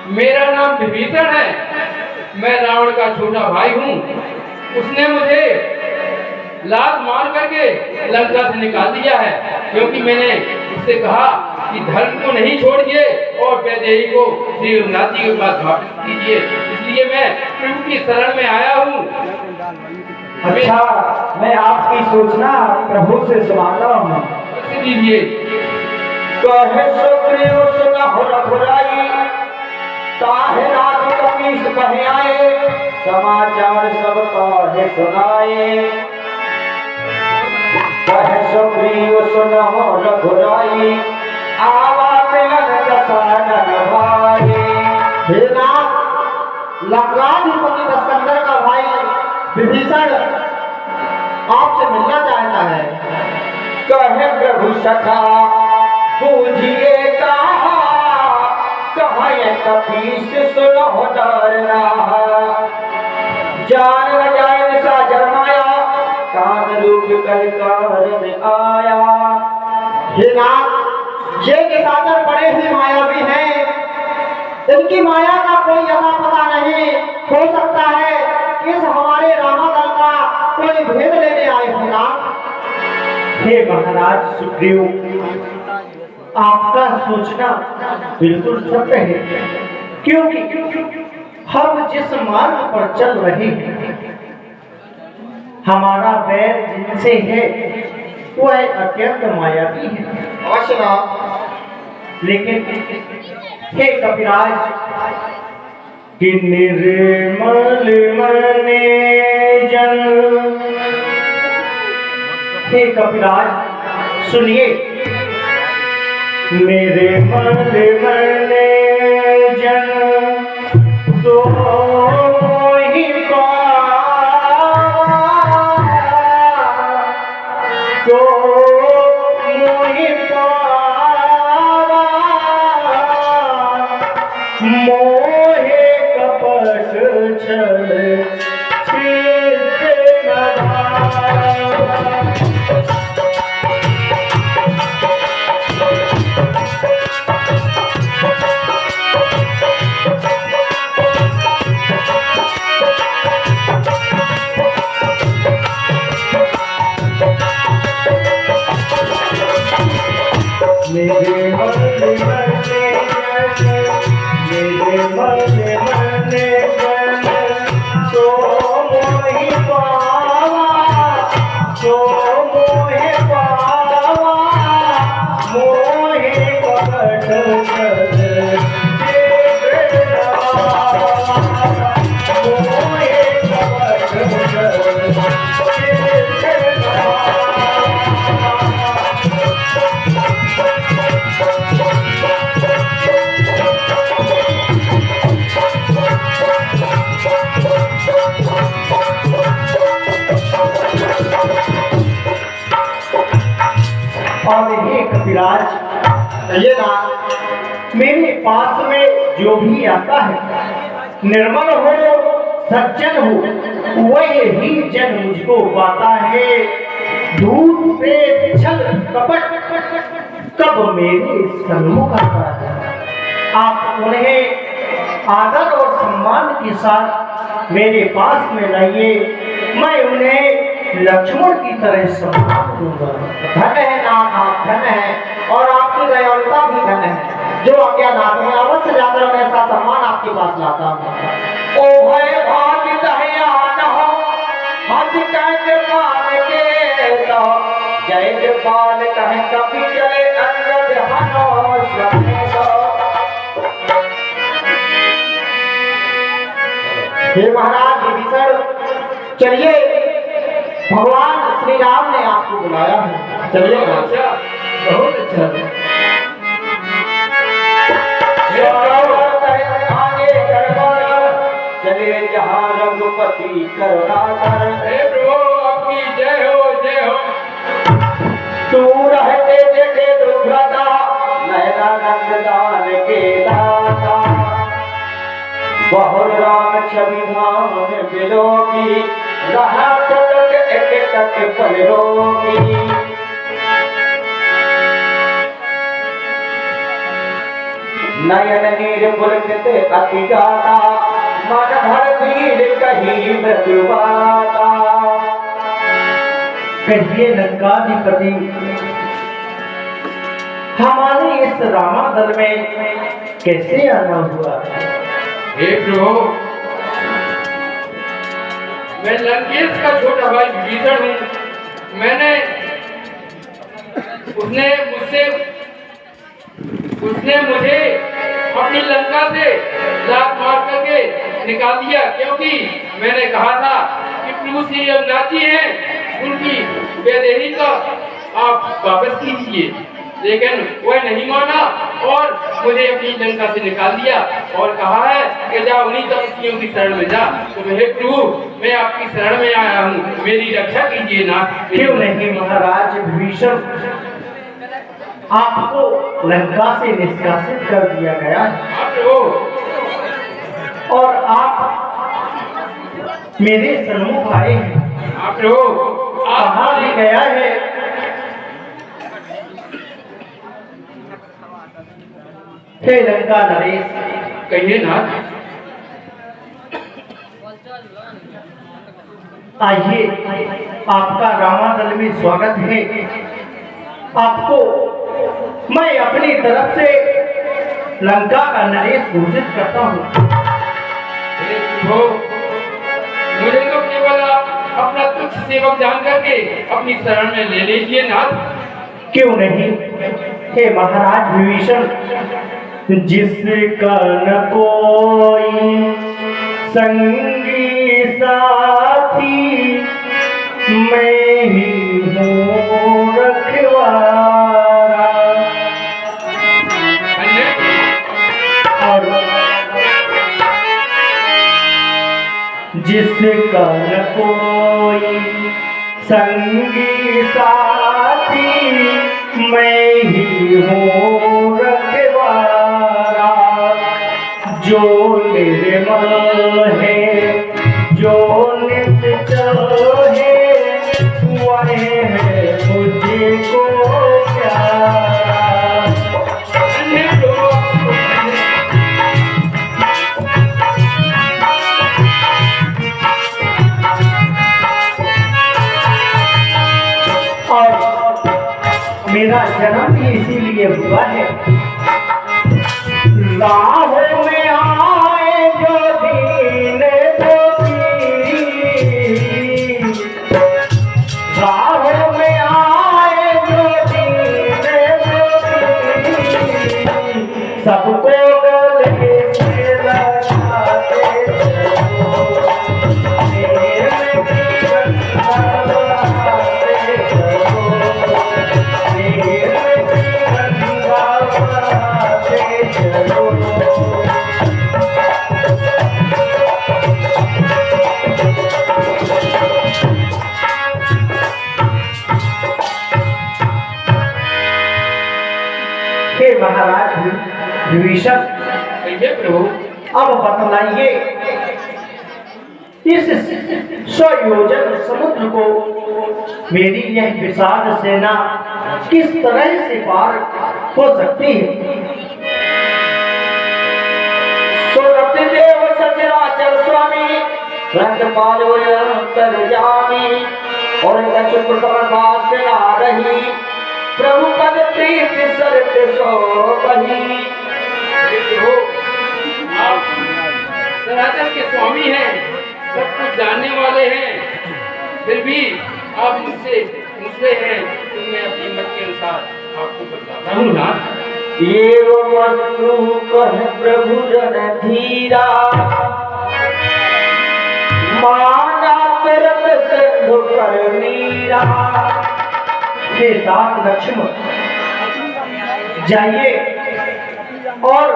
मेरा नाम विभीषण है। मैं रावण का छोटा भाई हूँ। उसने मुझे लात मार करके लंका से निकाल दिया है, क्योंकि मैंने उससे कहा कि धर्म को नहीं छोड़िए और वैदेही को श्री रघुनाथ जी के पास वापस कीजिए। इसलिए मैं प्रभु की शरण में आया हूँ। अच्छा, मैं आपकी सूचना प्रभु से सुनाता हूँ। दीजिए। कहे सुग्रीव सुनहु रघुराई, ताहि राज कपीस कहे आए, समाचार सब काहे सुनाए। कहे सुग्रीव सुनहु रघुराई, आवा मिलन दशरथ भाई। हे नाथ, लंकाधिपति दशरथ का भाई विभीषण आपसे मिलना चाहता है। कहे प्रभु सखा बूझिए कहा, कहे कपीस सुनो डरना। जान न जाए साजर माया, काम रूप कर कारण आया। हे नाथ, ये निशाचर बड़े ही मायावी हैं। इनकी माया का कोई अता पता नहीं। हो सकता है इस हमारे रामादल का कोई भेद लेने आए हो नाथ। हे महाराज सुग्रीव, आपका सोचना बिल्कुल सत्य है, क्योंकि हम जिस मार्ग पर चल रहे हैं, हमारा बैर जिनसे है वह अत्यंत मायावी है। अवश्य, लेकिन हे कपिराज, कि निर्मल मने जन। हे कपिराज सुनिए, मेरे मन मने जन सो मोहि पावा, सो मोहि पावा, मोहे कपट छल छिद्र न भावा। मेरे मन मने जन, मेरे मन मने जन सो मोहि पावा, सो मोहि पावा, मोहि कपट छल छिद्र न भावा, मोहि कपट छल छिद्र न भावा। और हे कपिराज, ये ना मेरे पास में जो भी आता है, निर्मल हो सज्जन हो, वही ही जन मुझको पाता है। धूप पे छल कपट कब मेरे सन्मुख आता है। आप उन्हें आदर और सम्मान के साथ मेरे पास में लाइए, मैं उन्हें लक्ष्मण की तरह सम्मान दूंगा। धन्य है नाथ, आप धन्य है और आपकी दयालुता भी धन्य है। जो आज्ञा नाथ है, अवश्य जाकर मैं ऐसा सम्मान आपके पास लाता हूँ। ओ भय भाग्य दयान हो, हंस कह मान के लो, जय जयपाल कहे कभी चले अंगद हनो स्वमेलो। हे महाराज विभीषण, चलिए, भगवान श्री राम ने आपको बुलाया है। चलिए। अच्छा, बहुत अच्छा। आगे चले जहाँ रघुपति करुणा कर। हे प्रभु, आपकी जय हो, जय हो। तू रहते जगे दुर्घटा, नैना नंददान के दाता, बहुर राम छवि धाम बिलोकी, रहा टटक एक टक पल रोगी। नयन नीर पुलकित अति गाता मन भर वीर कही मृदुवाता। कहिए लंकाधिपति, हमारे इस रामादल में कैसे आना हुआ? हे प्रभु, मैं लंकेश का छोटा भाई विभीषण हूँ। उसने मुझे अपनी लंका से लात मार करके निकाल दिया, क्योंकि मैंने कहा था कि प्रभु श्री रघुनाथ जी हैं, उनकी वैदेही का आप वापस कीजिए, लेकिन वह नहीं माना और मुझे अपनी लंका से निकाल दिया और कहा है कि जा उन्हीं तपस्वियों की शरण में जा। तो हे प्रभु, मैं आपकी शरण में आया हूँ, मेरी रक्षा कीजिए ना। क्यों नहीं महाराज विभीषण, आपको लंका से निष्कासित कर दिया गया है और आप मेरे सन्मुख आए हैं। आप कहा भी गया है हे लंका नरेश, कहिए ना। आइए, आपका रामादल में स्वागत है। आपको मैं अपनी तरफ से लंका का नरेश घोषित करता हूँ। मुझे तो केवल आप अपना तुच्छ सेवक जान करके अपनी शरण में ले लीजिए नाथ। क्यों नहीं हे महाराज विभीषण, जिसका न कोई संगी साथी, मैं ही हूँ रखवारा। और जिसका न कोई संगी साथी, मैं ही हूँ रखवारा। जो निर्मल है, जो निश्चल है, वह है मुझको प्यारा। और मेरा जन्म भी इसीलिए हुआ है। राहों में आए जो दीन राहों में आए जो दीन सबको गले से लगाते महाराज विभीषण, प्रभु अब बतलाइए, इस 100 योजन समुद्र को मेरी यह विशाल सेना किस तरह से पार हो सकती है? देव सचराचर स्वामी रंगपाल अंतर्यामी और चुप कमल से आ रही, प्रभु पद प्रीति सरत सो बही। आप सनातन के स्वामी हैं, सब कुछ जानने वाले हैं, फिर भी आप मुझसे हैं, तो मैं अपनी मत के अनुसार आपको बताता हूँ ना। ये वस्तु कह प्रभु जन धीरा, माना तरत सिंधु कर मीरा। हे तात लक्ष्मण, जाइए और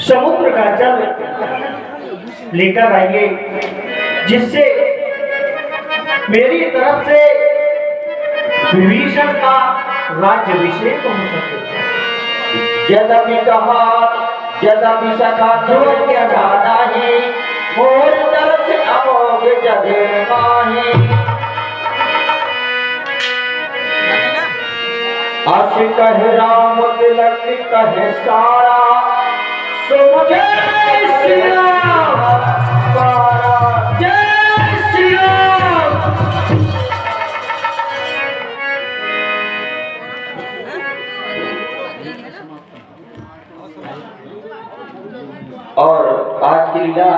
समुद्र का जल लेकर आइए, जिससे मेरी तरफ से विभीषण का राज्याभिषेक हो सके। यद्यपि कहा यद्यपि सखा ध्रुव क्या जाना है, मोर तरस अमोघ जगे माहे। आस कहे राम तिलक कहे सारा सो जय श्री राम जय श्री राम। और आज की लीला